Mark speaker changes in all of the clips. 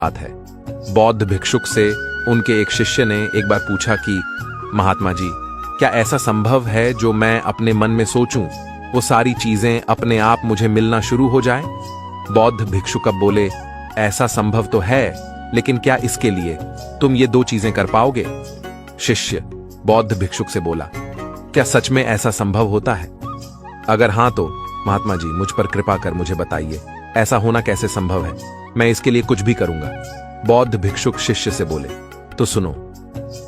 Speaker 1: बात है। बौद्ध भिक्षुक से उनके एक शिष्य ने एक बार पूछा कि महात्मा जी, क्या ऐसा संभव है जो मैं अपने मन में सोचूं वो सारी चीजें अपने आप मुझे मिलना शुरू हो जाएं? बौद्ध भिक्षुक अब बोले, ऐसा संभव तो है, लेकिन क्या इसके लिए तुम ये दो चीजें कर पाओगे? शिष्य बौद्ध भिक्षुक से बोला, क्या सच में ऐसा संभव होता है? अगर हां तो महात्मा जी मुझ पर कृपा कर मुझे बताइए, ऐसा होना कैसे संभव है? मैं इसके लिए कुछ भी करूंगा। बौद्ध भिक्षुक शिष्य से बोले, तो सुनो,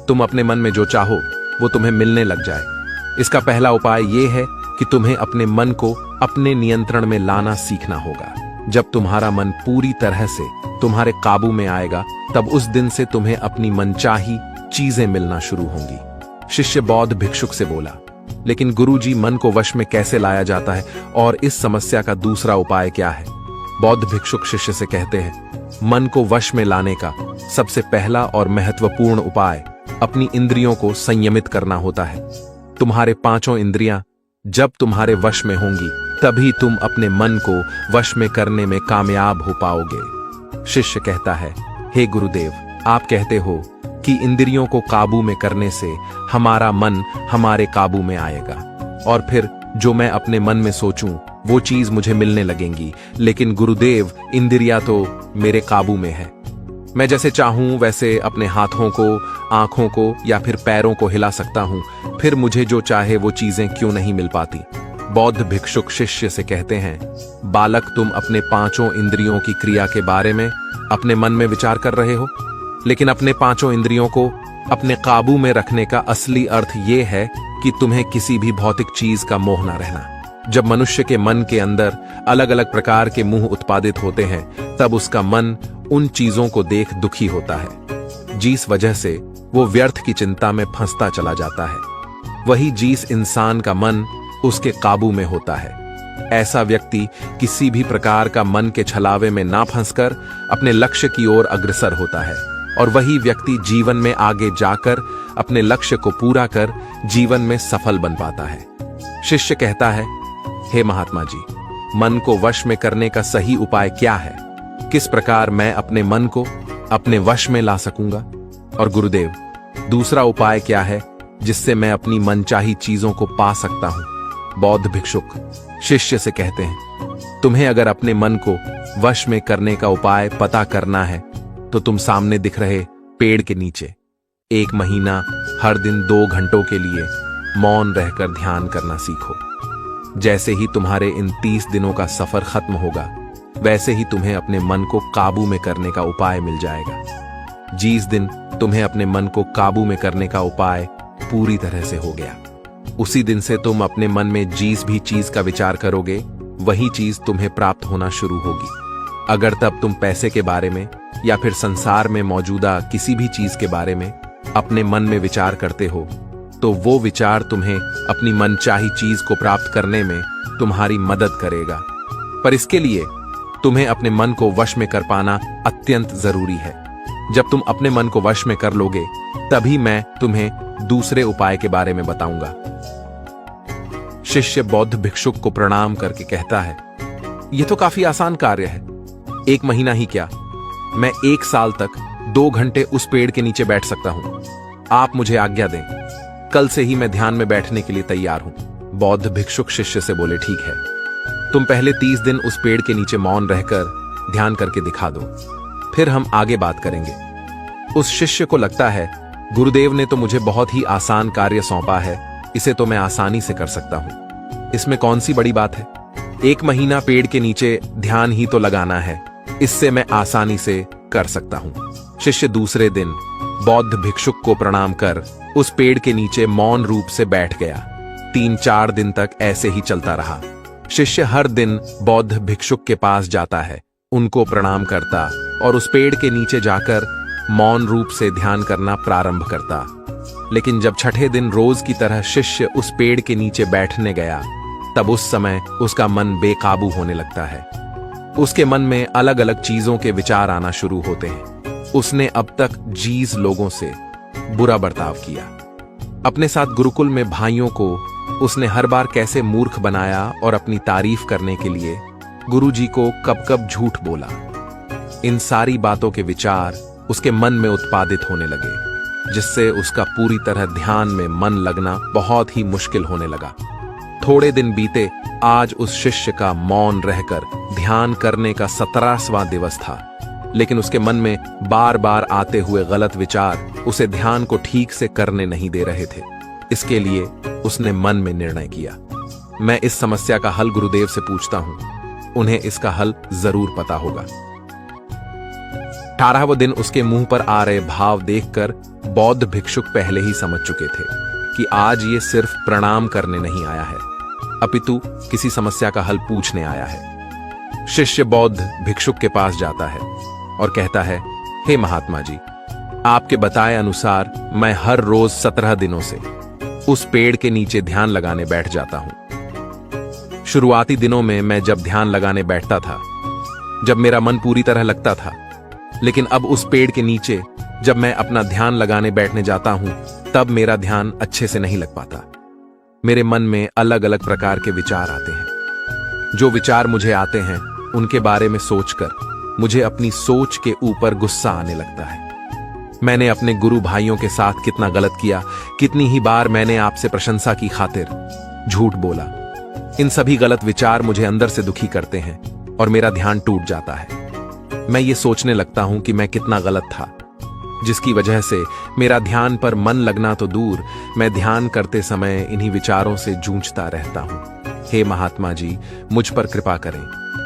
Speaker 1: तुम अपने मन में जो चाहो वो तुम्हें मिलने लग जाए। इसका पहला उपाय यह है कि तुम्हें अपने मन को अपने नियंत्रण में लाना सीखना होगा। जब तुम्हारा मन पूरी तरह से तुम्हारे काबू में आएगा, तब उस दिन से तुम्हें अपनी मनचाही चीजें मिलना शुरू होंगी। शिष्य बौद्ध भिक्षुक से बोला, लेकिन गुरुजी, मन को वश में कैसे लाया जाता है और इस समस्या का दूसरा उपाय क्या है? बौद्ध भिक्षुक शिष्य से कहते हैं, मन को वश में लाने का सबसे पहला और महत्वपूर्ण उपाय अपनी इंद्रियों को संयमित करना होता है। तुम्हारे पांचों इंद्रियां जब तुम्हारे वश में होंगी, तभी तुम अपने मन को वश में करने में कामयाब हो पाओगे। शिष्य कहता है, हे गुरुदेव, आप कहते हो कि इंद्रियों को काबू में करने से हमारा मन हमारे काबू में आएगा और फिर जो मैं अपने मन में सोचूं वो चीज मुझे मिलने लगेंगी। लेकिन गुरुदेव, इंद्रियां तो मेरे काबू में है। मैं जैसे चाहूं वैसे अपने हाथों को, आंखों को या फिर पैरों को हिला सकता हूं, फिर मुझे जो चाहे वो चीजें क्यों नहीं मिल पाती? बौद्ध भिक्षुक शिष्य से कहते हैं, बालक, तुम अपने पांचों इंद्रियों की क्रिया के बारे में अपने मन में विचार कर रहे हो, लेकिन अपने पांचों इंद्रियों को अपने काबू में रखने का असली अर्थ यह है कि तुम्हें किसी भी भौतिक चीज का मोह न रहना। जब मनुष्य के मन के अंदर अलग अलग प्रकार के मोह उत्पादित होते हैं, तब उसका मन उन चीजों को देख दुखी होता है, जिस वजह से वो व्यर्थ की चिंता में फंसता चला जाता है। वही जिस इंसान का मन उसके काबू में होता है, ऐसा व्यक्ति किसी भी प्रकार का मन के छलावे में ना फंसकर अपने लक्ष्य की ओर अग्रसर होता है, और वही व्यक्ति जीवन में आगे जाकर अपने लक्ष्य को पूरा कर जीवन में सफल बन पाता है। शिष्य कहता है, हे महात्मा जी, मन को वश में करने का सही उपाय क्या है? किस प्रकार मैं अपने मन को अपने वश में ला सकूंगा? और गुरुदेव, दूसरा उपाय क्या है जिससे मैं अपनी मनचाही चीजों को पा सकता हूं? बौद्ध भिक्षुक शिष्य से कहते हैं, तुम्हें अगर अपने मन को वश में करने का उपाय पता करना है तो तुम सामने दिख रहे पेड़ के नीचे 1 महीना हर दिन 2 घंटों के लिए मौन रहकर ध्यान करना सीखो। जैसे ही तुम्हारे इन 30 दिनों का सफर खत्म होगा, वैसे ही तुम्हें अपने मन को काबू में करने का उपाय मिल जाएगा। जिस दिन तुम्हें अपने मन को काबू में करने का उपाय पूरी तरह से हो गया, उसी दिन से तुम अपने मन में जिस भी चीज का विचार करोगे, वही चीज तुम्हें प्राप्त होना शुरू होगी। अगर तब तुम पैसे के बारे में या फिर संसार में मौजूदा किसी भी चीज के बारे में अपने मन में विचार करते हो, तो वो विचार तुम्हें अपनी मनचाही चीज को प्राप्त करने में तुम्हारी मदद करेगा। पर इसके लिए तुम्हें अपने मन को वश में कर पाना अत्यंत जरूरी है। जब तुम अपने मन को वश में कर लोगे, तभी मैं तुम्हें दूसरे उपाय के बारे में बताऊंगा। शिष्य बौद्ध भिक्षुक को प्रणाम करके कहता है, यह तो काफी आसान कार्य है। 1 महीना ही क्या, मैं 1 साल तक 2 घंटे उस पेड़ के नीचे बैठ सकता हूं। आप मुझे आज्ञा दें, कल से ही मैं ध्यान में बैठने के लिए तैयार हूं। बौद्ध भिक्षुक शिष्य से बोले, ठीक है, तुम पहले 30 दिन उस पेड़ के नीचे मौन रहकर ध्यान करके दिखा दो, फिर हम आगे बात करेंगे। उस शिष्य को लगता है, गुरुदेव ने तो मुझे बहुत ही आसान कार्य सौंपा है, इसे तो मैं आसानी से कर सकता हूं। इसमें कौन सी बड़ी बात है? 1 महीना पेड़ के नीचे ध्यान ही तो लगाना है, इससे मैं आसानी से कर सकता हूं। शिष्य दूसरे दिन बौद्ध भिक्षुक को प्रणाम कर उस पेड़ के नीचे मौन रूप से बैठ गया। 3-4 दिन तक ऐसे ही चलता रहा। शिष्य हर दिन बौद्ध भिक्षुक के पास जाता है, उनको प्रणाम करता और उस पेड़ के नीचे जाकर मौन रूप से ध्यान करना प्रारंभ करता। लेकिन जब छठे दिन रोज की तरह शिष्य उस पेड़ के नीचे बैठने गया, तब उस समय उसका मन बेकाबू होने लगता है। उसके मन में अलग अलग चीजों के विचार आना शुरू होते हैं। उसने अब तक जिस लोगों से बुरा बर्ताव किया, अपने साथ गुरुकुल में भाइयों को उसने हर बार कैसे मूर्ख बनाया और अपनी तारीफ करने के लिए गुरुजी को कब कब झूठ बोला। इन सारी बातों के विचार उसके मन में उत्पादित होने लगे, जिससे उसका पूरी तरह ध्यान में मन लगना बहुत ही मुश्किल होने लगा। थोड़े दिन बीते, आज उस शिष्य का मौन रहकर ध्यान करने का 17वां दिवस था, लेकिन उसके मन में बार बार आते हुए गलत विचार उसे ध्यान को ठीक से करने नहीं दे रहे थे। इसके लिए उसने मन में निर्णय किया, मैं इस समस्या का हल गुरुदेव से पूछता हूं, उन्हें इसका हल जरूर पता होगा। 18वें दिन उसके मुंह पर आ रहे भाव देखकर बौद्ध भिक्षुक पहले ही समझ चुके थे कि आज ये सिर्फ प्रणाम करने नहीं आया है, अपितु किसी समस्या का हल पूछने आया है। शिष्य बौद्ध भिक्षुक के पास जाता है और कहता है, हे महात्मा जी, आपके बताए अनुसार मैं हर रोज 17 दिनों से उस पेड़ के नीचे ध्यान लगाने बैठ जाता हूं। शुरुआती दिनों में मैं जब ध्यान लगाने बैठता था, जब मेरा मन पूरी तरह लगता था, लेकिन अब उस पेड़ के नीचे जब मैं अपना ध्यान लगाने बैठने जाता हूं, तब मेरा ध्यान अच्छे से नहीं लग पाता। मेरे मन में अलग अलग प्रकार के विचार आते हैं। जो विचार मुझे आते हैं, उनके बारे में सोचकर मुझे अपनी सोच के ऊपर गुस्सा आने लगता है। मैंने अपने गुरु भाइयों के साथ कितना गलत किया, कितनी ही बार मैंने आपसे प्रशंसा की खातिर झूठ बोला। इन सभी गलत विचार मुझे अंदर से दुखी करते हैं और मेरा ध्यान टूट जाता है। मैं ये सोचने लगता हूं कि मैं कितना गलत था, जिसकी वजह से मेरा ध्यान पर मन लगना तो दूर, मैं ध्यान करते समय इन्हीं विचारों से जूझता रहता हूं। हे महात्मा जी, मुझ पर कृपा करें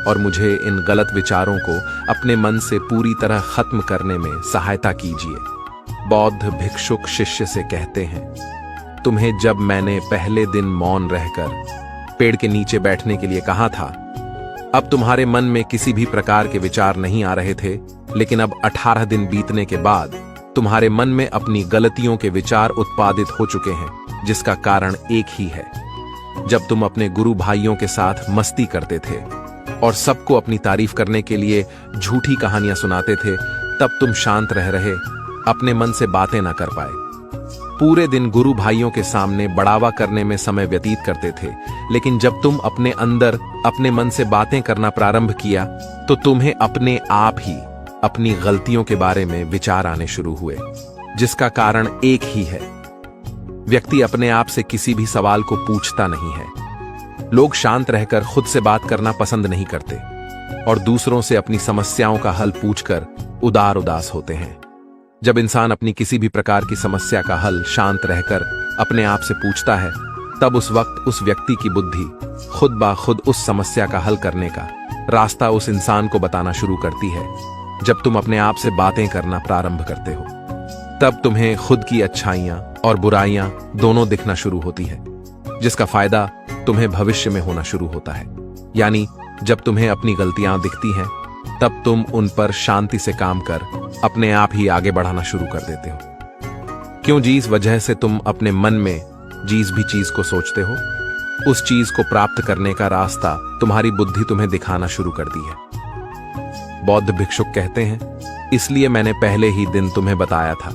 Speaker 1: और मुझे इन गलत विचारों को अपने मन से पूरी तरह खत्म करने में सहायता कीजिए। बौद्ध भिक्षुक शिष्य से कहते हैं, तुम्हें जब मैंने पहले दिन मौन रहकर पेड़ के नीचे बैठने के लिए कहा था, अब तुम्हारे मन में किसी भी प्रकार के विचार नहीं आ रहे थे, लेकिन अब 18 दिन बीतने के बाद तुम्हारे मन में अपनी गलतियों के विचार उत्पादित हो चुके हैं, जिसका कारण एक ही है। जब तुम अपने गुरु भाइयों के साथ मस्ती करते थे और सबको अपनी तारीफ करने के लिए झूठी कहानियां सुनाते थे, तब तुम शांत रह रहे, अपने मन से बातें ना कर पाए। पूरे दिन गुरु भाइयों के सामने बढ़ावा करने में समय व्यतीत करते थे, लेकिन जब तुम अपने अंदर अपने मन से बातें करना प्रारंभ किया, तो तुम्हें अपने आप ही अपनी गलतियों के बारे में विचार आने शुरू हुए, जिसका कारण एक ही है। व्यक्ति अपने आप से किसी भी सवाल को पूछता नहीं है। लोग शांत रहकर खुद से बात करना पसंद नहीं करते और दूसरों से अपनी समस्याओं का हल पूछकर उदास होते हैं। जब इंसान अपनी किसी भी प्रकार की समस्या का हल शांत रहकर अपने आप से पूछता है, तब उस वक्त उस व्यक्ति की बुद्धि खुद ब खुद उस समस्या का हल करने का रास्ता उस इंसान को बताना शुरू करती है। जब तुम अपने आप से बातें करना प्रारंभ करते हो, तब तुम्हें खुद की अच्छाइयां और बुराइयां दोनों दिखना शुरू होती है, जिसका फायदा तुम्हें भविष्य में होना शुरू होता है। यानी जब तुम्हें अपनी गलतियां दिखती हैं, तब तुम उन पर शांति से काम कर अपने आप ही आगे बढ़ाना शुरू कर देते हो। क्यों? जिस वजह से तुम अपने मन में जिस भी चीज को सोचते हो, उस चीज को प्राप्त करने का रास्ता तुम्हारी बुद्धि तुम्हें दिखाना शुरू कर दी है। बौद्ध भिक्षुक कहते हैं, इसलिए मैंने पहले ही दिन तुम्हें बताया था,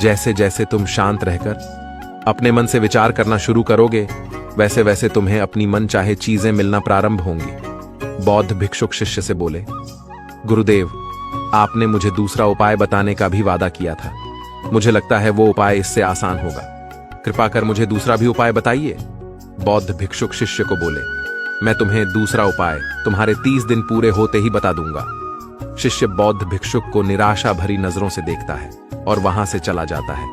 Speaker 1: जैसे जैसे तुम शांत रहकर अपने मन से विचार करना शुरू करोगे, वैसे वैसे तुम्हें अपनी मन चाहे चीजें मिलना प्रारंभ होंगी। बौद्ध भिक्षुक शिष्य से बोले, गुरुदेव, आपने मुझे दूसरा उपाय बताने का भी वादा किया था। मुझे लगता है वो उपाय इससे आसान होगा। कृपा कर मुझे दूसरा भी उपाय बताइए। बौद्ध भिक्षुक शिष्य को बोले, मैं तुम्हें दूसरा उपाय तुम्हारे 30 दिन पूरे होते ही बता दूंगा। शिष्य बौद्ध भिक्षुक को निराशा भरी नजरों से देखता है और वहां से चला जाता है।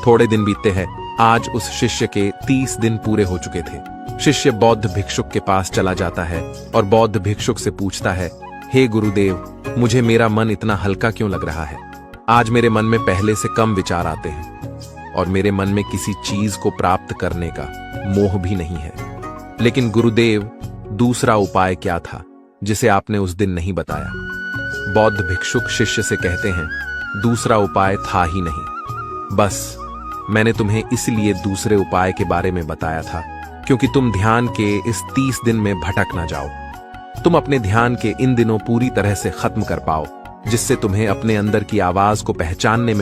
Speaker 1: थोड़े दिन बीतते हैं। आज उस शिष्य के 30 दिन पूरे हो चुके थे। शिष्य बौद्ध भिक्षुक के पास चला जाता है और बौद्ध भिक्षुक से पूछता है, हे गुरुदेव, मुझे मेरा मन इतना हल्का क्यों लग रहा है? आज मेरे मन में पहले से कम विचार आते हैं और मेरे मन में किसी चीज को प्राप्त करने का मोह भी नहीं है। लेकिन गुरुदेव, दूसरा उपाय क्या था जिसे आपने उस दिन नहीं बताया? बौद्ध भिक्षुक शिष्य से कहते हैं, दूसरा उपाय था ही नहीं। बस मैंने तुम्हें इसलिए दूसरे उपाय के बारे में बताया था क्योंकि तुम ध्यान के इस 30 दिन में भटक ना जाओ। तुम अपने ध्यान के इन दिनों पूरी तरह से खत्म कर पाओ, जिससे तुम्हें अपने अंदर की आवाज को पहचानने में